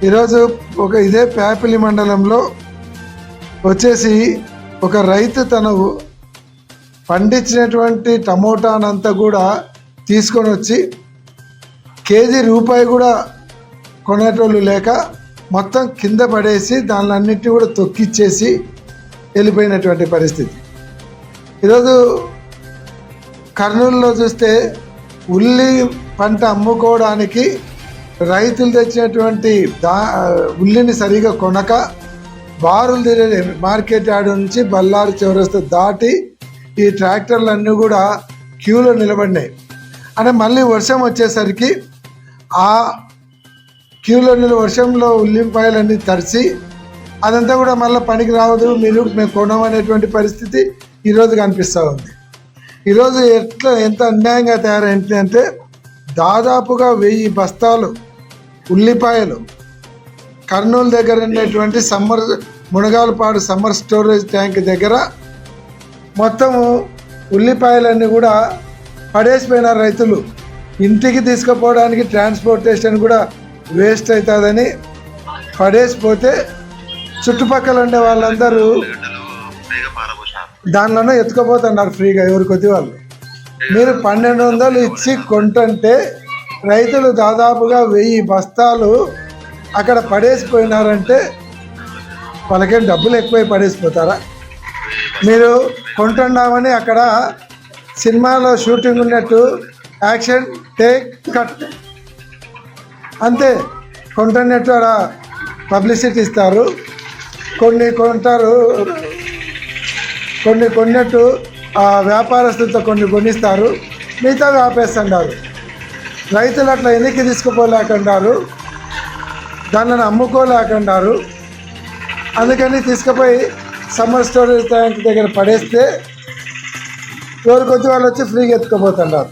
ఈరోజు ఇదే ప్యాపిలి మండలంలో వచ్చేసి ఒక రైతు తను పండించినటువంటి టమోటానంతా కూడా తీసుకొని వచ్చి కేజీ రూపాయి కూడా కొనేటోళ్ళు లేక మొత్తం కింద పడేసి దానిలన్నింటినీ కూడా తొక్కిచ్చేసి వెళ్ళిపోయినటువంటి పరిస్థితి. ఈరోజు కర్నూలులో చూస్తే ఉల్లి పంట అమ్ముకోవడానికి రైతులు తెచ్చినటువంటి ఉల్లిని సరిగా కొనక బారులు తిరిగే మార్కెట్ యార్డ్ నుంచి బళ్ళారి చౌరస్తా దాటి ఈ ట్రాక్టర్లన్నీ కూడా క్యూలో నిలబడినాయి. అంటే మళ్ళీ వర్షం వచ్చేసరికి ఆ క్యూలో వర్షంలో ఉల్లిపాయలన్నీ తడిసి అదంతా కూడా మళ్ళీ పనికి రావద్దు, మేము కొనమనేటువంటి పరిస్థితి ఈరోజు కనిపిస్తూ ఉంది. ఈరోజు ఎంత అన్యాయంగా తయారైంది అంటే దాదాపుగా 1000 బస్తాలు ఉల్లిపాయలు కర్నూలు దగ్గర ఉన్నటువంటి మునగాలపాడు సమ్మర్ స్టోరేజ్ ట్యాంక్ దగ్గర మొత్తము ఉల్లిపాయలన్నీ కూడా పడేసిపోయినారు రైతులు. ఇంటికి తీసుకుపోవడానికి ట్రాన్స్పోర్టేషన్ కూడా వేస్ట్ అవుతుందని పడేసిపోతే చుట్టుపక్కల ఉండే వాళ్ళందరూ దానిలోనే ఎత్తుకుపోతున్నారు ఫ్రీగా ఎవరి కొద్ది వాళ్ళు. మీరు 1200 ఇచ్చి కొంటుంటే రైతులు దాదాపుగా 1000 బస్తాలు అక్కడ పడేసిపోయినారంటే వాళ్ళకేం డబ్బులు ఎక్కువై పడేసిపోతారా? మీరు కొంటున్నామని అక్కడ సినిమాలో షూటింగ్ ఉన్నట్టు యాక్షన్ టేక్ కట్ అంతే కొంటున్నట్టు అక్కడ పబ్లిసిటీ ఇస్తారు. కొన్ని కొంటారు, కొన్ని కొన్నట్టు వ్యాపారస్తులతో కొన్ని కొనిస్తారు, మిగతా ఆపేస్తున్నారు. రైతులు అట్లా ఎన్నికి తీసుకుపోలేకున్నారు, దానిని అమ్ముకోలేకున్నారు. అందుకని తీసుకుపోయి సమ్మర్ స్టోరేజ్ ట్యాంక్ దగ్గర పడేస్తే ఎవరి కొద్ది వాళ్ళు వచ్చి ఫ్రీగా ఎత్తుకుపోతున్నారు.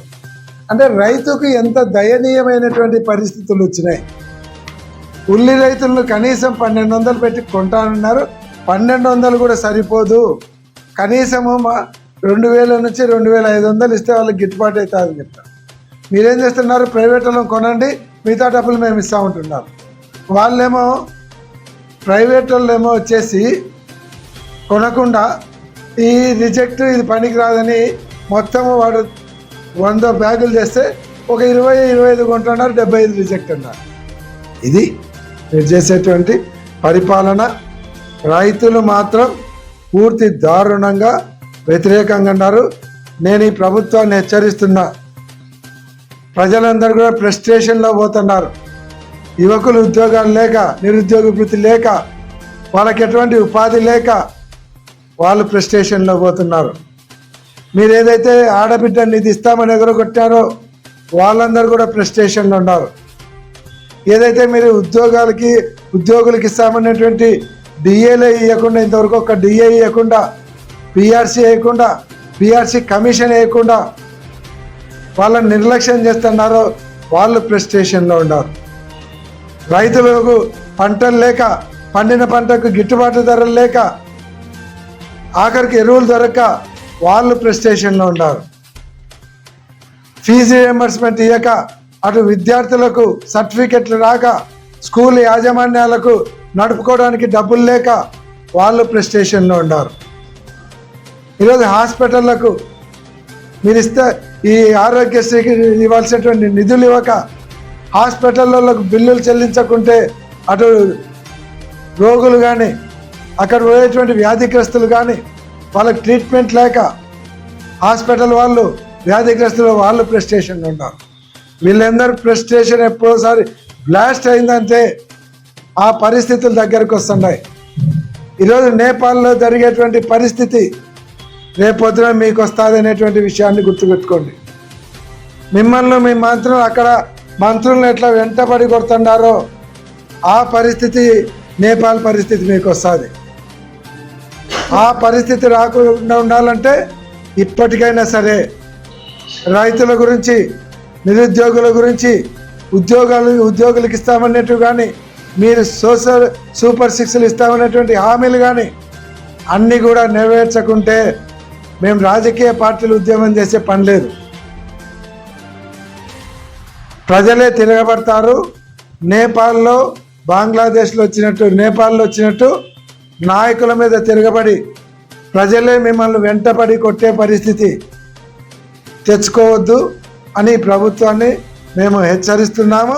అంటే రైతుకు ఎంత దయనీయమైనటువంటి పరిస్థితులు వచ్చినాయి. ఉల్లి రైతులను కనీసం 1200 పెట్టి కొంటానన్నారు. 1200 కూడా సరిపోదు, కనీసము 2000 నుంచి 2500 ఇస్తే వాళ్ళకి గిట్టుబాటు అవుతుందని చెప్తారు. మీరేం చేస్తున్నారు? ప్రైవేట్ వాళ్ళని కొనండి, మిగతా డబ్బులు మేము ఇస్తూ ఉంటున్నారు. వాళ్ళేమో ప్రైవేట్ వాళ్ళేమో వచ్చేసి కొనకుండా ఈ రిజెక్ట్, ఇది పనికి రాదని మొత్తము వాడు 100 బ్యాగులు చేస్తే ఒక 20-25 కొంటున్నారు, 75 రిజెక్ట్ అన్నారు. ఇది మీరు చేసేటువంటి పరిపాలన. రైతులు మాత్రం పూర్తి దారుణంగా వ్యతిరేకంగా ఉన్నారు. నేను ఈ ప్రభుత్వాన్ని హెచ్చరిస్తున్నా. ప్రజలందరూ కూడా ఫ్రస్ట్రేషన్లో పోతున్నారు. యువకులు ఉద్యోగాలు లేక, నిరుద్యోగ వృత్తి లేక, వాళ్ళకి ఎటువంటి ఉపాధి లేక వాళ్ళు ఫ్రస్ట్రేషన్లో పోతున్నారు. మీరు ఏదైతే ఆడబిడ్డ నిధి ఇస్తామని ఎగరగొట్టారో వాళ్ళందరూ కూడా ఫ్రస్ట్రేషన్లో ఉన్నారు. ఏదైతే మీరు ఉద్యోగులకి ఇస్తామనేటువంటి డిఏలే ఇవ్వకుండా, ఇంతవరకు ఒక డిఏ ఇవ్వకుండా, పిఆర్సీ వేయకుండా, పిఆర్సీ కమిషన్ వేయకుండా వాళ్ళని నిర్లక్ష్యం చేస్తున్నారో వాళ్ళు ఫ్రస్ట్రేషన్లో ఉన్నారు. రైతులకు పంటలు లేక, పండిన పంటకు గిట్టుబాటు ధరలు లేక, ఆఖరికి ఎరువులు దొరక్క వాళ్ళు ఫ్రస్ట్రేషన్లో ఉన్నారు. ఫీజు రియంబర్స్మెంట్ ఇవ్వక, అటు విద్యార్థులకు సర్టిఫికెట్లు రాక, స్కూల్ యాజమాన్యాలకు నడుపుకోవడానికి డబ్బులు లేక వాళ్ళు ఫ్రస్ట్రేషన్లో ఉన్నారు. ఈరోజు హాస్పిటళ్లకు మీరు ఈ ఆరోగ్యశ్రీకి ఇవ్వాల్సినటువంటి నిధులు ఇవ్వక, హాస్పిటళ్ళకు బిల్లులు చెల్లించకుంటే అటు రోగులు కానీ, అక్కడ పోయేటువంటి వ్యాధిగ్రస్తులు కానీ వాళ్ళకి ట్రీట్మెంట్ లేక హాస్పిటల్ వాళ్ళు, వ్యాధిగ్రస్తులు వాళ్ళు ఫ్రస్ట్రేషన్లో ఉన్నారు. వీళ్ళందరూ ఫ్రస్ట్రేషన్ ఎప్పుడోసారి బ్లాస్ట్ అయిందంటే ఆ పరిస్థితులు దగ్గరకు వస్తున్నాయి. ఈరోజు నేపాల్లో జరిగేటువంటి పరిస్థితి రేపొద్దున మీకు వస్తుంది అనేటువంటి విషయాన్ని గుర్తుపెట్టుకోండి. మిమ్మల్ని మీ మంత్రులు అక్కడ మంత్రులను ఎట్లా వెంటబడి కొడుతున్నారో ఆ పరిస్థితి, నేపాల్ పరిస్థితి మీకు వస్తుంది. ఆ పరిస్థితి రాకుండా ఉండాలంటే ఇప్పటికైనా సరే రైతుల గురించి, నిరుద్యోగుల గురించి, ఉద్యోగులకు ఇస్తామన్నట్టు కానీ, మీరు సూపర్ 6లు ఇస్తామనేటువంటి హామీలు కానీ అన్నీ కూడా నెరవేర్చకుంటే మేము రాజకీయ పార్టీలు ఉద్యమం చేసే పని లేదు. ప్రజలే తిరగబడతారు. నేపాల్లో బంగ్లాదేశ్లో వచ్చినట్టు, నేపాల్లో వచ్చినట్టు నాయకుల మీద తిరగబడి ప్రజలే మిమ్మల్ని వెంటపడి కొట్టే పరిస్థితి తెచ్చుకోవద్దు అని ప్రభుత్వాన్ని మేము హెచ్చరిస్తున్నాము.